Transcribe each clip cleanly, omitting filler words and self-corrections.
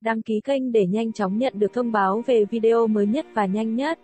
đăng ký kênh để nhanh chóng nhận được thông báo về video mới nhất và nhanh nhất.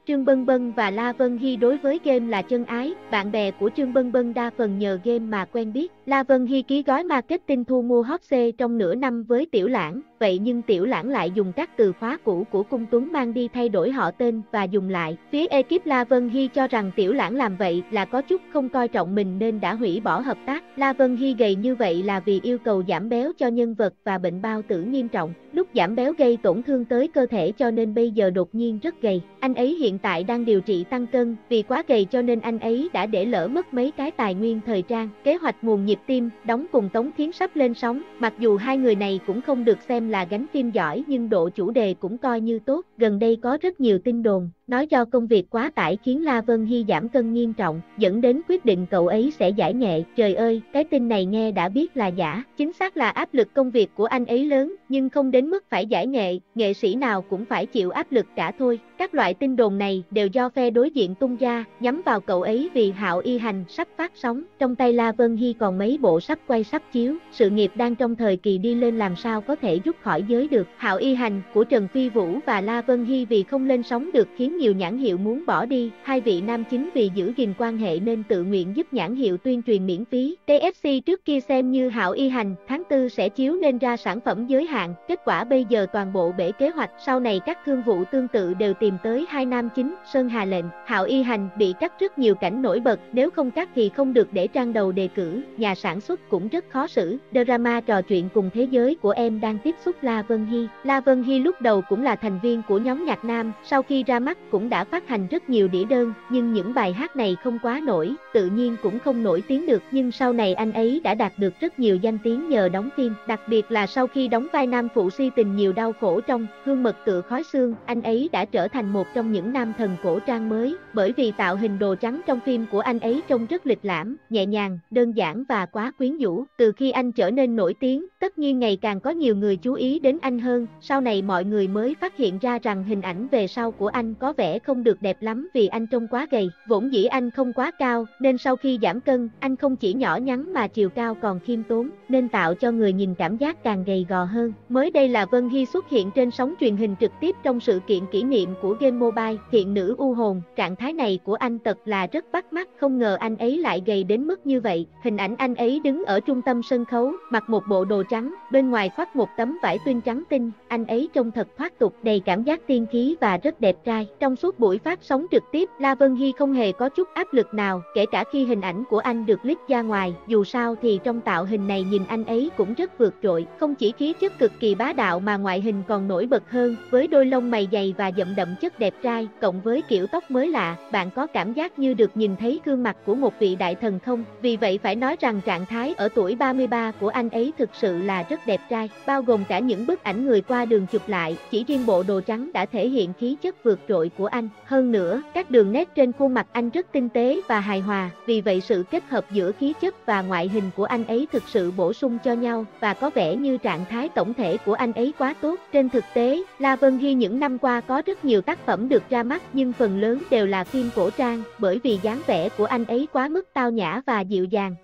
Trương Bân Bân và La Vân Hy đối với game là chân ái, bạn bè của Trương Bân Bân đa phần nhờ game mà quen biết. La Vân Hy ký gói marketing thu mua hot sale trong nửa năm với Tiểu Lãng, vậy nhưng Tiểu Lãng lại dùng các từ khóa cũ của Cung Tuấn mang đi thay đổi họ tên và dùng lại. Phía ekip La Vân Hy cho rằng Tiểu Lãng làm vậy là có chút không coi trọng mình nên đã hủy bỏ hợp tác. La Vân Hy gầy như vậy là vì yêu cầu giảm béo cho nhân vật và bệnh bao tử nghiêm trọng. Lúc giảm béo gây tổn thương tới cơ thể cho nên bây giờ đột nhiên rất gầy. Anh ấy hiện tại đang điều trị tăng cân, vì quá gầy cho nên anh ấy đã để lỡ mất mấy cái tài nguyên thời trang. Kế hoạch nguồn nhịp tim, đóng cùng Tống Thiến sắp lên sóng, mặc dù hai người này cũng không được xem là gánh phim giỏi nhưng độ chủ đề cũng coi như tốt. Gần đây có rất nhiều tin đồn, nói do công việc quá tải khiến La Vân Hy giảm cân nghiêm trọng, dẫn đến quyết định cậu ấy sẽ giải nghệ. Trời ơi, cái tin này nghe đã biết là giả. Chính xác là áp lực công việc của anh ấy lớn, nhưng không đến mức phải giải nghệ, nghệ sĩ nào cũng phải chịu áp lực cả thôi. Các loại tin đồn này đều do phe đối diện tung ra, nhắm vào cậu ấy vì Hạo Y Hành sắp phát sóng. Trong tay La Vân Hy còn mấy bộ sắp quay sắp chiếu, sự nghiệp đang trong thời kỳ đi lên làm sao có thể rút khỏi giới được. Hạo Y Hành của Trần Phi Vũ và La Vân Hy vì không lên sóng được khiến nhiều nhãn hiệu muốn bỏ đi. Hai vị nam chính vì giữ gìn quan hệ nên tự nguyện giúp nhãn hiệu tuyên truyền miễn phí. KFC trước kia xem như Hạo Y Hành, tháng 4 sẽ chiếu nên ra sản phẩm giới hạn, kết quả bây giờ toàn bộ bể kế hoạch. Sau này các thương vụ tương tự đều tìm tới hai nam chính, Sơn Hà Lệnh, Hạo Y Hành bị cắt rất nhiều cảnh nổi bật, nếu không cắt thì không được để trang đầu đề cử, nhà sản xuất cũng rất khó xử. Drama trò chuyện cùng thế giới của em đang tiếp xúc La Vân Hy. La Vân Hy lúc đầu cũng là thành viên của nhóm nhạc nam, sau khi ra mắt cũng đã phát hành rất nhiều đĩa đơn, nhưng những bài hát này không quá nổi, tự nhiên cũng không nổi tiếng được, nhưng sau này anh ấy đã đạt được rất nhiều danh tiếng nhờ đóng phim, đặc biệt là sau khi đóng vai nam phụ si tình nhiều đau khổ trong Hương Mật Tựa Khói Xương, anh ấy đã trở thành một trong những nam thần cổ trang mới, bởi vì tạo hình đồ trắng trong phim của anh ấy trông rất lịch lãm, nhẹ nhàng, đơn giản và quá quyến rũ. Từ khi anh trở nên nổi tiếng, tất nhiên ngày càng có nhiều người chú ý đến anh hơn, sau này mọi người mới phát hiện ra rằng hình ảnh về sau của anh có vẻ không được đẹp lắm vì anh trông quá gầy, vốn dĩ anh không quá cao, nên sau khi giảm cân, anh không chỉ nhỏ nhắn mà chiều cao còn khiêm tốn, nên tạo cho người nhìn cảm giác càng gầy gò hơn. Mới đây là Vân Hy xuất hiện trên sóng truyền hình trực tiếp trong sự kiện kỷ niệm của game mobile Thiện Nữ U Hồn, trạng thái này của anh thật là rất bắt mắt, không ngờ anh ấy lại gầy đến mức như vậy. Hình ảnh anh ấy đứng ở trung tâm sân khấu, mặc một bộ đồ trắng, bên ngoài khoác một tấm vải tuyên trắng tinh, anh ấy trông thật thoát tục, đầy cảm giác tiên khí và rất đẹp trai. Trong suốt buổi phát sóng trực tiếp, La Vân Hy không hề có chút áp lực nào, kể cả khi hình ảnh của anh được leak ra ngoài, dù sao thì trong tạo hình này nhìn anh ấy cũng rất vượt trội, không chỉ khí chất cực kỳ bá đạo mà ngoại hình còn nổi bật hơn, với đôi lông mày dày và đậm đậm chất đẹp trai, cộng với kiểu tóc mới lạ, bạn có cảm giác như được nhìn thấy gương mặt của một vị đại thần không? Vì vậy phải nói rằng trạng thái ở tuổi 33 của anh ấy thực sự là rất đẹp trai, bao gồm cả những bức ảnh người qua đường chụp lại, chỉ riêng bộ đồ trắng đã thể hiện khí chất vượt trội của anh. Hơn nữa, các đường nét trên khuôn mặt anh rất tinh tế và hài hòa, vì vậy sự kết hợp giữa khí chất và ngoại hình của anh ấy thực sự bổ sung cho nhau, và có vẻ như trạng thái tổng thể của anh ấy quá tốt. Trên thực tế, La Vân Hy những năm qua có rất nhiều tác phẩm được ra mắt nhưng phần lớn đều là phim cổ trang, bởi vì dáng vẻ của anh ấy quá mức tao nhã và dịu dàng.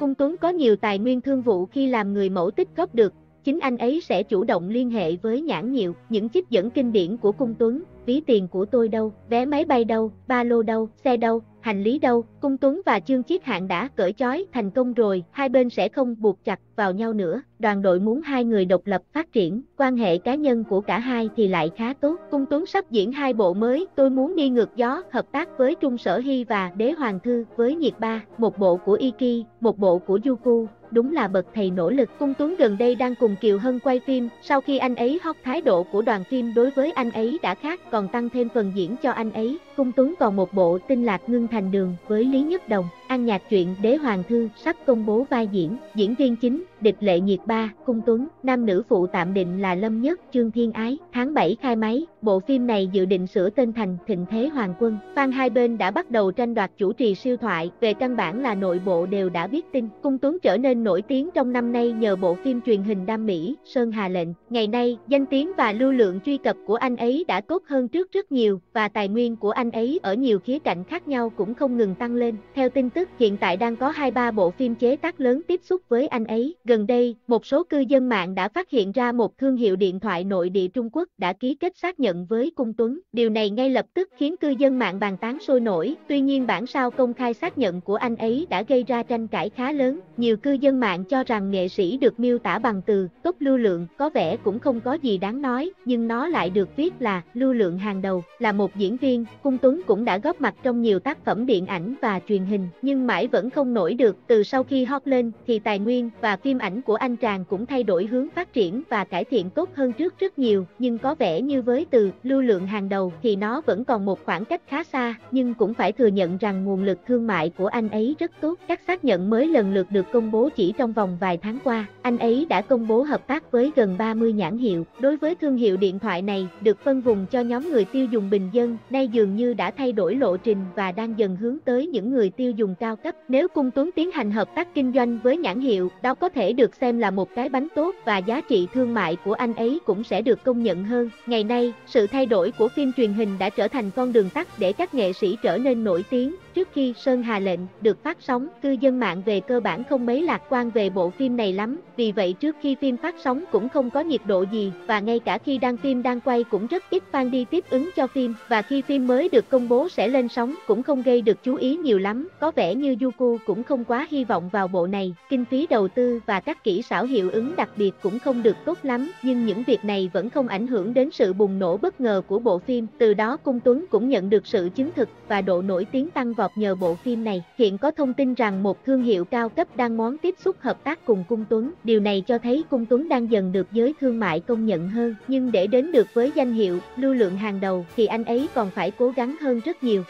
Cung Tuấn có nhiều tài nguyên thương vụ khi làm người mẫu tích góp được, chính anh ấy sẽ chủ động liên hệ với nhãn hiệu. Những trích dẫn kinh điển của Cung Tuấn: ví tiền của tôi đâu, vé máy bay đâu, ba lô đâu, xe đâu, hành lý đâu. Cung Tuấn và Chương Chiết Hạng đã cởi trói thành công rồi, hai bên sẽ không buộc chặt vào nhau nữa. Đoàn đội muốn hai người độc lập phát triển, quan hệ cá nhân của cả hai thì lại khá tốt. Cung Tuấn sắp diễn hai bộ mới, Tôi Muốn Đi Ngược Gió, hợp tác với Trung Sở Hy và Đế Hoàng Thư với Nhiệt Ba, một bộ của Iki, một bộ của Yuku. Đúng là bậc thầy nỗ lực. Cung Tuấn gần đây đang cùng Kiều Hân quay phim, sau khi anh ấy hot, thái độ của đoàn phim đối với anh ấy đã khác, còn tăng thêm phần diễn cho anh ấy. Cung Tuấn còn một bộ Tinh Lạc Ngưng Thành Đường với Lý Nhất Đồng. An nhạc truyện Đế Hoàng Thư sắp công bố vai diễn. Diễn viên chính: Địch Lệ, Nhiệt Ba, Cung Tuấn. Nam nữ phụ tạm định là Lâm Nhất, Trương Thiên Ái. Tháng 7 khai máy. bộ phim này dự định sửa tên thành Thịnh Thế Hoàng Quân. Fan hai bên đã bắt đầu tranh đoạt chủ trì siêu thoại, về căn bản là nội bộ đều đã biết tin. Cung Tuấn trở nên nổi tiếng trong năm nay nhờ bộ phim truyền hình đam mỹ Sơn Hà Lệnh. Ngày nay, danh tiếng và lưu lượng truy cập của anh ấy đã tốt hơn trước rất nhiều, và tài nguyên của anh ấy ở nhiều khía cạnh khác nhau cũng không ngừng tăng lên. Theo tin tức, hiện tại đang có 2-3 bộ phim chế tác lớn tiếp xúc với anh ấy. Gần đây, một số cư dân mạng đã phát hiện ra một thương hiệu điện thoại nội địa Trung Quốc đã ký kết xác nhận với Cung Tuấn. Điều này ngay lập tức khiến cư dân mạng bàn tán sôi nổi. Tuy nhiên bản sao công khai xác nhận của anh ấy đã gây ra tranh cãi khá lớn. Nhiều cư dân mạng cho rằng nghệ sĩ được miêu tả bằng từ top lưu lượng có vẻ cũng không có gì đáng nói, nhưng nó lại được viết là lưu lượng hàng đầu. Là một diễn viên, Cung Tuấn cũng đã góp mặt trong nhiều tác phẩm điện ảnh và truyền hình, nhưng mãi vẫn không nổi được. Từ sau khi hot lên thì tài nguyên và phim ảnh của anh chàng cũng thay đổi hướng phát triển và cải thiện tốt hơn trước rất nhiều, nhưng có vẻ như với từ lưu lượng hàng đầu thì nó vẫn còn một khoảng cách khá xa, nhưng cũng phải thừa nhận rằng nguồn lực thương mại của anh ấy rất tốt. Các xác nhận mới lần lượt được công bố chỉ trong vòng vài tháng qua. Anh ấy đã công bố hợp tác với gần 30 nhãn hiệu. Đối với thương hiệu điện thoại này, được phân vùng cho nhóm người tiêu dùng bình dân, nay dường như đã thay đổi lộ trình và đang dần hướng tới những người tiêu dùng cao cấp. Nếu Cung Tuấn tiến hành hợp tác kinh doanh với nhãn hiệu, đó có thể được xem là một cái bánh tốt và giá trị thương mại của anh ấy cũng sẽ được công nhận hơn. Ngày nay, sự thay đổi của phim truyền hình đã trở thành con đường tắt để các nghệ sĩ trở nên nổi tiếng. Trước khi Sơn Hà Lệnh được phát sóng, cư dân mạng về cơ bản không mấy lạc quan về bộ phim này lắm. Vì vậy trước khi phim phát sóng cũng không có nhiệt độ gì, và ngay cả khi phim đang quay cũng rất ít fan đi tiếp ứng cho phim, và khi phim mới được công bố sẽ lên sóng cũng không gây được chú ý nhiều lắm. Có vẻ như Youku cũng không quá hy vọng vào bộ này, kinh phí đầu tư và các kỹ xảo hiệu ứng đặc biệt cũng không được tốt lắm, nhưng những việc này vẫn không ảnh hưởng đến sự bùng nổ bất ngờ của bộ phim. Từ đó Cung Tuấn cũng nhận được sự chứng thực và độ nổi tiếng tăng vọt nhờ bộ phim này. Hiện có thông tin rằng một thương hiệu cao cấp đang muốn tiếp xúc hợp tác cùng Cung Tuấn. Điều này cho thấy Cung Tuấn đang dần được giới thương mại công nhận hơn, nhưng để đến được với danh hiệu lưu lượng hàng đầu thì anh ấy còn phải cố gắng hơn rất nhiều.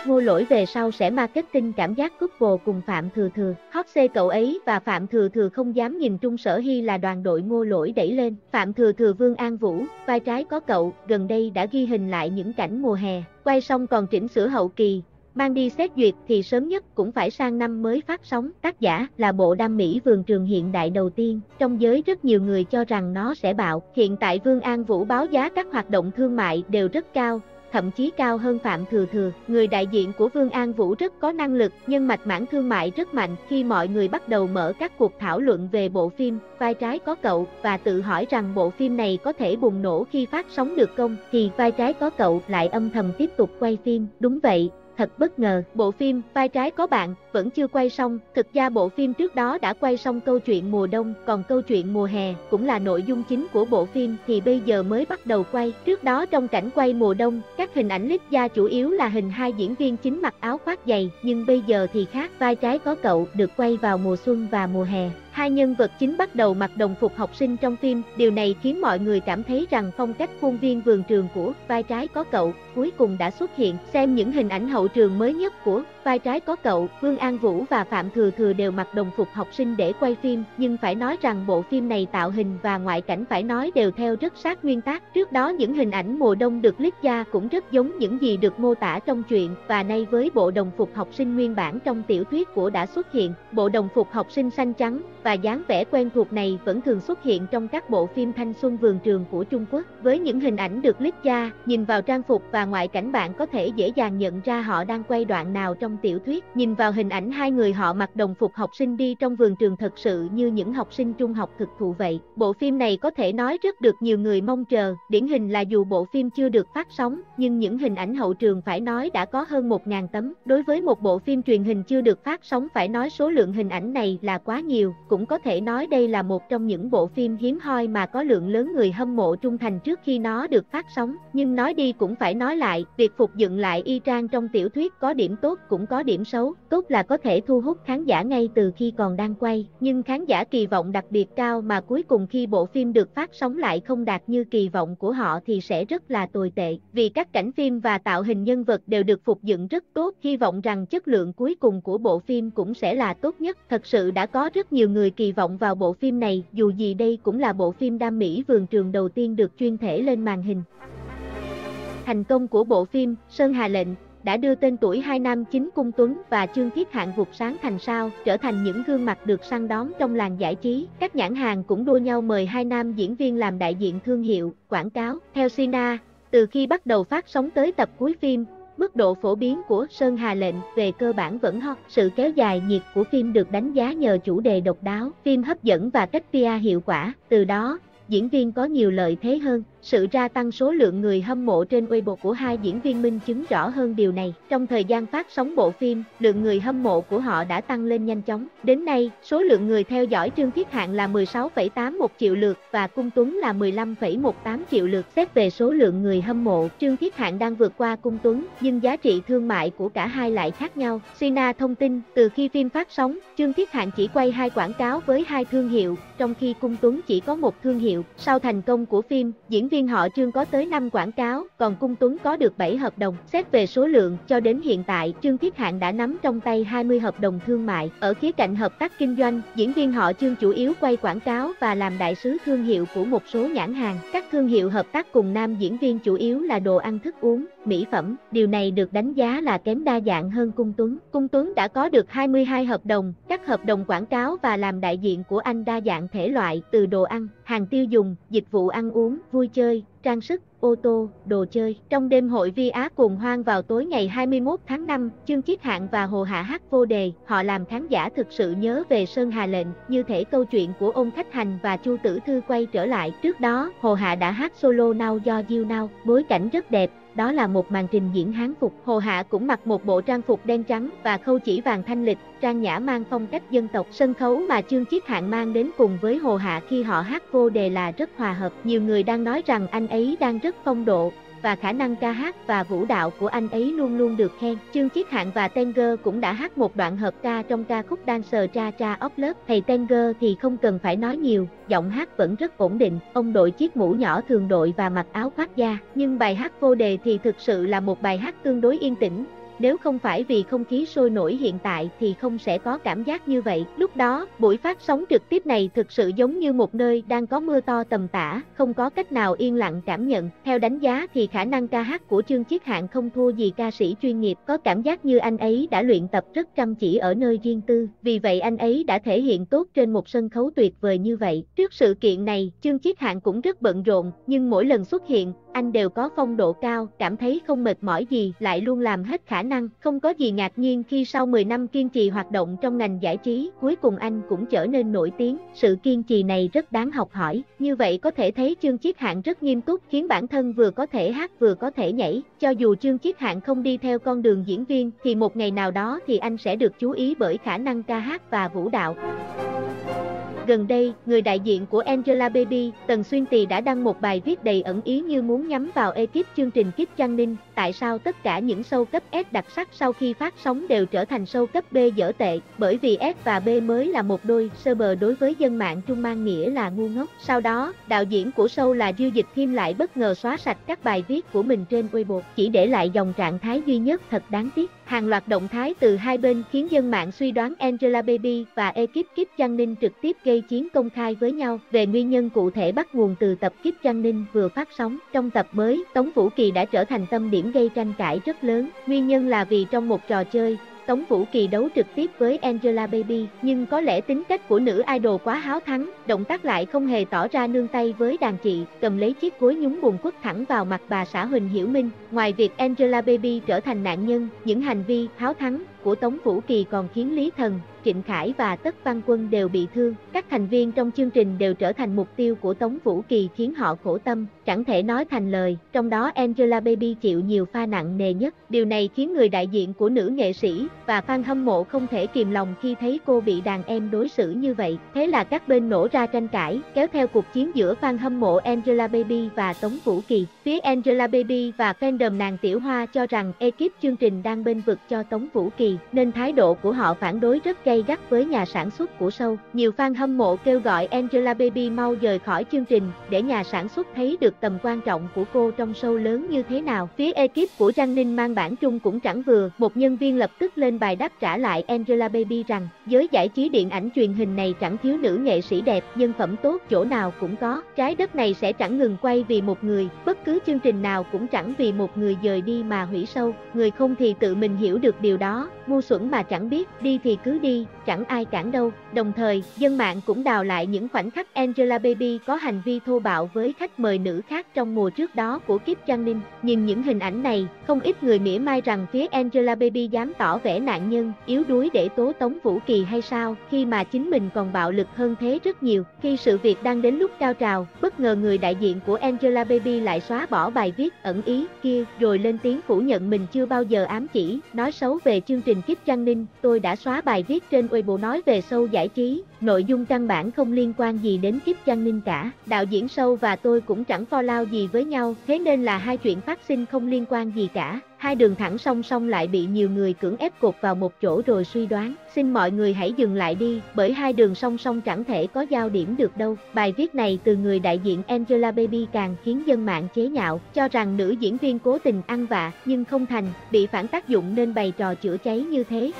Ngô Lỗi về sau sẽ marketing cảm giác couple cùng Phạm Thừa Thừa. Hot C cậu ấy và Phạm Thừa Thừa không dám nhìn Trung Sở Hy là đoàn đội Ngô Lỗi đẩy lên. Phạm Thừa Thừa Vương An Vũ, vai trái có cậu, gần đây đã ghi hình lại những cảnh mùa hè, quay xong còn chỉnh sửa hậu kỳ, mang đi xét duyệt thì sớm nhất cũng phải sang năm mới phát sóng. Tác giả là bộ đam mỹ vườn trường hiện đại đầu tiên, trong giới rất nhiều người cho rằng nó sẽ bạo. Hiện tại Vương An Vũ báo giá các hoạt động thương mại đều rất cao, thậm chí cao hơn Phạm Thừa Thừa. Người đại diện của Vương An Vũ rất có năng lực, nhân mạch mảng thương mại rất mạnh. Khi mọi người bắt đầu mở các cuộc thảo luận về bộ phim Vai trái có cậu và tự hỏi rằng bộ phim này có thể bùng nổ khi phát sóng được không, thì Vai trái có cậu lại âm thầm tiếp tục quay phim. Đúng vậy, thật bất ngờ, bộ phim Vai trái có bạn vẫn chưa quay xong. Thực ra bộ phim trước đó đã quay xong câu chuyện mùa đông, còn câu chuyện mùa hè cũng là nội dung chính của bộ phim thì bây giờ mới bắt đầu quay. Trước đó trong cảnh quay mùa đông, các hình ảnh lít da chủ yếu là hình hai diễn viên chính mặc áo khoác dày, nhưng bây giờ thì khác. Vai trái có cậu được quay vào mùa xuân và mùa hè. Hai nhân vật chính bắt đầu mặc đồng phục học sinh trong phim, điều này khiến mọi người cảm thấy rằng phong cách khuôn viên vườn trường của Vai trái có cậu cuối cùng đã xuất hiện. Xem những hình ảnh hậu trường mới nhất của Vai trái có cậu, Vương An Vũ và Phạm Thừa Thừa đều mặc đồng phục học sinh để quay phim, nhưng phải nói rằng bộ phim này tạo hình và ngoại cảnh phải nói đều theo rất sát nguyên tác. Trước đó những hình ảnh mùa đông được lít da cũng rất giống những gì được mô tả trong truyện, và nay với bộ đồng phục học sinh nguyên bản trong tiểu thuyết của đã xuất hiện. Bộ đồng phục học sinh xanh trắng và dáng vẻ quen thuộc này vẫn thường xuất hiện trong các bộ phim thanh xuân vườn trường của Trung Quốc. Với những hình ảnh được lít da, nhìn vào trang phục và ngoại cảnh bạn có thể dễ dàng nhận ra họ đang quay đoạn nào trong tiểu thuyết. Nhìn vào hình ảnh hai người họ mặc đồng phục học sinh đi trong vườn trường thật sự như những học sinh trung học thực thụ vậy. Bộ phim này có thể nói rất được nhiều người mong chờ, điển hình là dù bộ phim chưa được phát sóng, nhưng những hình ảnh hậu trường phải nói đã có hơn 1.000 tấm. Đối với một bộ phim truyền hình chưa được phát sóng phải nói số lượng hình ảnh này là quá nhiều, cũng có thể nói đây là một trong những bộ phim hiếm hoi mà có lượng lớn người hâm mộ trung thành trước khi nó được phát sóng. Nhưng nói đi cũng phải nói lại, việc phục dựng lại y chang trong tiểu thuyết có điểm tốt cũng có điểm xấu. Tốt là có thể thu hút khán giả ngay từ khi còn đang quay, nhưng khán giả kỳ vọng đặc biệt cao mà cuối cùng khi bộ phim được phát sóng lại không đạt như kỳ vọng của họ thì sẽ rất là tồi tệ. Vì các cảnh phim và tạo hình nhân vật đều được phục dựng rất tốt, hy vọng rằng chất lượng cuối cùng của bộ phim cũng sẽ là tốt nhất. Thật sự đã có rất nhiều người người kỳ vọng vào bộ phim này, dù gì đây cũng là bộ phim đam mỹ vườn trường đầu tiên được chuyên thể lên màn hình. Thành công của bộ phim Sơn Hà Lệnh đã đưa tên tuổi hai nam chính Cung Tuấn và Chương Thiết Hạng vụt sáng thành sao, trở thành những gương mặt được săn đón trong làng giải trí. Các nhãn hàng cũng đua nhau mời hai nam diễn viên làm đại diện thương hiệu, quảng cáo. Theo Sina, từ khi bắt đầu phát sóng tới tập cuối phim, mức độ phổ biến của Sơn Hà Lệnh về cơ bản vẫn hot. Sự kéo dài nhiệt của phim được đánh giá nhờ chủ đề độc đáo, phim hấp dẫn và cách PR hiệu quả. Từ đó, diễn viên có nhiều lợi thế hơn. Sự gia tăng số lượng người hâm mộ trên Weibo của hai diễn viên minh chứng rõ hơn điều này. Trong thời gian phát sóng bộ phim, lượng người hâm mộ của họ đã tăng lên nhanh chóng. Đến nay, số lượng người theo dõi Trương Thiết Hạng là 16,81 triệu lượt và Cung Tuấn là 15,18 triệu lượt. Xét về số lượng người hâm mộ, Trương Thiết Hạng đang vượt qua Cung Tuấn, nhưng giá trị thương mại của cả hai lại khác nhau. Sina thông tin, từ khi phim phát sóng, Trương Thiết Hạng chỉ quay 2 quảng cáo với 2 thương hiệu, trong khi Cung Tuấn chỉ có 1 thương hiệu. Sau thành công của phim, diễn viên họ Trương có tới 5 quảng cáo, còn Cung Tuấn có được 7 hợp đồng. Xét về số lượng, cho đến hiện tại, Trương Thiết Hạng đã nắm trong tay 20 hợp đồng thương mại. Ở khía cạnh hợp tác kinh doanh, diễn viên họ Trương chủ yếu quay quảng cáo và làm đại sứ thương hiệu của một số nhãn hàng. Các thương hiệu hợp tác cùng nam diễn viên chủ yếu là đồ ăn thức uống, mỹ phẩm. Điều này được đánh giá là kém đa dạng hơn Cung Tuấn. Cung Tuấn đã có được 22 hợp đồng. Các hợp đồng quảng cáo và làm đại diện của anh đa dạng thể loại, từ đồ ăn, hàng tiêu dùng, dịch vụ ăn uống, vui chơi, trang sức, ô tô, đồ chơi. Trong đêm hội Vi Á cuồng hoan vào tối ngày 21 tháng 5, Chương Chiết Hạng và Hồ Hạ hát vô đề, họ làm khán giả thực sự nhớ về Sơn Hà Lệnh, như thể câu chuyện của Ôn Khách Hành và Chu Tử Thư quay trở lại. Trước đó, Hồ Hạ đã hát solo Now Do You Now, bối cảnh rất đẹp. Đó là một màn trình diễn hán phục. Hồ Hạ cũng mặc một bộ trang phục đen trắng và khâu chỉ vàng thanh lịch, trang nhã mang phong cách dân tộc. Sân khấu mà Chương Chiết Hạng mang đến cùng với Hồ Hạ khi họ hát vô đề là rất hòa hợp. Nhiều người đang nói rằng anh ấy đang rất phong độ, và khả năng ca hát và vũ đạo của anh ấy luôn luôn được khen. Chương Chiết Hạng và Tenger cũng đã hát một đoạn hợp ca trong ca khúc Dancer Tra Tra of Love. Thầy Tenger thì không cần phải nói nhiều, giọng hát vẫn rất ổn định. Ông đội chiếc mũ nhỏ thường đội và mặc áo khoác da. Nhưng bài hát vô đề thì thực sự là một bài hát tương đối yên tĩnh. Nếu không phải vì không khí sôi nổi hiện tại thì không sẽ có cảm giác như vậy. Lúc đó, buổi phát sóng trực tiếp này thực sự giống như một nơi đang có mưa to tầm tã, không có cách nào yên lặng cảm nhận. Theo đánh giá thì khả năng ca hát của Chương Chiết Hạng không thua gì ca sĩ chuyên nghiệp, có cảm giác như anh ấy đã luyện tập rất chăm chỉ ở nơi riêng tư. Vì vậy anh ấy đã thể hiện tốt trên một sân khấu tuyệt vời như vậy. Trước sự kiện này, Chương Chiết Hạng cũng rất bận rộn, nhưng mỗi lần xuất hiện, anh đều có phong độ cao, cảm thấy không mệt mỏi gì, lại luôn làm hết khả năng. Không có gì ngạc nhiên khi sau 10 năm kiên trì hoạt động trong ngành giải trí, cuối cùng anh cũng trở nên nổi tiếng. Sự kiên trì này rất đáng học hỏi. Như vậy có thể thấy Chương Chiết Hạng rất nghiêm túc, khiến bản thân vừa có thể hát vừa có thể nhảy. Cho dù Chương Chiết Hạng không đi theo con đường diễn viên, thì một ngày nào đó thì anh sẽ được chú ý bởi khả năng ca hát và vũ đạo. Gần đây, người đại diện của Angelababy, Tần Xuyên Tì đã đăng một bài viết đầy ẩn ý như muốn nhắm vào ekip chương trình Keep Running. Tại sao tất cả những show cấp S đặc sắc sau khi phát sóng đều trở thành show cấp B dở tệ? Bởi vì S và B mới là một đôi, server đối với dân mạng Trung mang nghĩa là ngu ngốc. Sau đó, đạo diễn của show là Diêu Dịch Thêm lại bất ngờ xóa sạch các bài viết của mình trên Weibo, chỉ để lại dòng trạng thái duy nhất thật đáng tiếc. Hàng loạt động thái từ hai bên khiến dân mạng suy đoán Angelababy và ekip Keep Running trực tiếp gây chiến công khai với nhau. Về nguyên nhân cụ thể bắt nguồn từ tập Keep Running vừa phát sóng. Trong tập mới, Tống Vũ Kỳ đã trở thành tâm điểm gây tranh cãi rất lớn. Nguyên nhân là vì trong một trò chơi, Tống Vũ Kỳ đấu trực tiếp với Angelababy, nhưng có lẽ tính cách của nữ idol quá háo thắng, động tác lại không hề tỏ ra nương tay với đàn chị, cầm lấy chiếc gối nhúng bùn quất thẳng vào mặt bà xã Huỳnh Hiểu Minh. Ngoài việc Angelababy trở thành nạn nhân, những hành vi háo thắng của Tống Vũ Kỳ còn khiến Lý Thần, Trịnh Khải và Tất Văn Quân đều bị thương. Các thành viên trong chương trình đều trở thành mục tiêu của Tống Vũ Kỳ khiến họ khổ tâm, chẳng thể nói thành lời, trong đó Angelababy chịu nhiều pha nặng nề nhất. Điều này khiến người đại diện của nữ nghệ sĩ và fan hâm mộ không thể kìm lòng khi thấy cô bị đàn em đối xử như vậy. Thế là các bên nổ ra tranh cãi, kéo theo cuộc chiến giữa fan hâm mộ Angelababy và Tống Vũ Kỳ. Phía Angelababy và fandom nàng Tiểu Hoa cho rằng ekip chương trình đang bênh vực cho Tống Vũ Kỳ. này, nên thái độ của họ phản đối rất gay gắt với nhà sản xuất của show. Nhiều fan hâm mộ kêu gọi Angelababy mau rời khỏi chương trình, để nhà sản xuất thấy được tầm quan trọng của cô trong show lớn như thế nào. Phía ekip của Giang Ninh mang bản Trung cũng chẳng vừa, một nhân viên lập tức lên bài đáp trả lại Angelababy rằng, giới giải trí điện ảnh truyền hình này chẳng thiếu nữ nghệ sĩ đẹp, nhân phẩm tốt chỗ nào cũng có. Trái đất này sẽ chẳng ngừng quay vì một người, bất cứ chương trình nào cũng chẳng vì một người dời đi mà hủy show. Người không thì tự mình hiểu được điều đó, ngu xuẩn mà chẳng biết, đi thì cứ đi, chẳng ai cản đâu. Đồng thời, dân mạng cũng đào lại những khoảnh khắc Angelababy có hành vi thô bạo với khách mời nữ khác trong mùa trước đó của Kiếp Giang Ninh. Nhìn những hình ảnh này, không ít người mỉa mai rằng phía Angelababy dám tỏ vẻ nạn nhân, yếu đuối để tố Tống Vũ Kỳ hay sao, khi mà chính mình còn bạo lực hơn thế rất nhiều. Khi sự việc đang đến lúc cao trào, bất ngờ người đại diện của Angelababy lại xóa bỏ bài viết ẩn ý kia, rồi lên tiếng phủ nhận mình chưa bao giờ ám chỉ, nói xấu về chương trình Kiếp Giang Ninh. Tôi đã xóa bài viết trên Weibo nói về show giải trí, nội dung căn bản không liên quan gì đến Kiếp Giang Ninh cả. Đạo diễn show và tôi cũng chẳng follow gì với nhau, thế nên là hai chuyện phát sinh không liên quan gì cả. Hai đường thẳng song song lại bị nhiều người cưỡng ép cột vào một chỗ rồi suy đoán. Xin mọi người hãy dừng lại đi, bởi hai đường song song chẳng thể có giao điểm được đâu. Bài viết này từ người đại diện Angelababy càng khiến dân mạng chế nhạo, cho rằng nữ diễn viên cố tình ăn vạ, nhưng không thành, bị phản tác dụng nên bày trò chữa cháy như thế.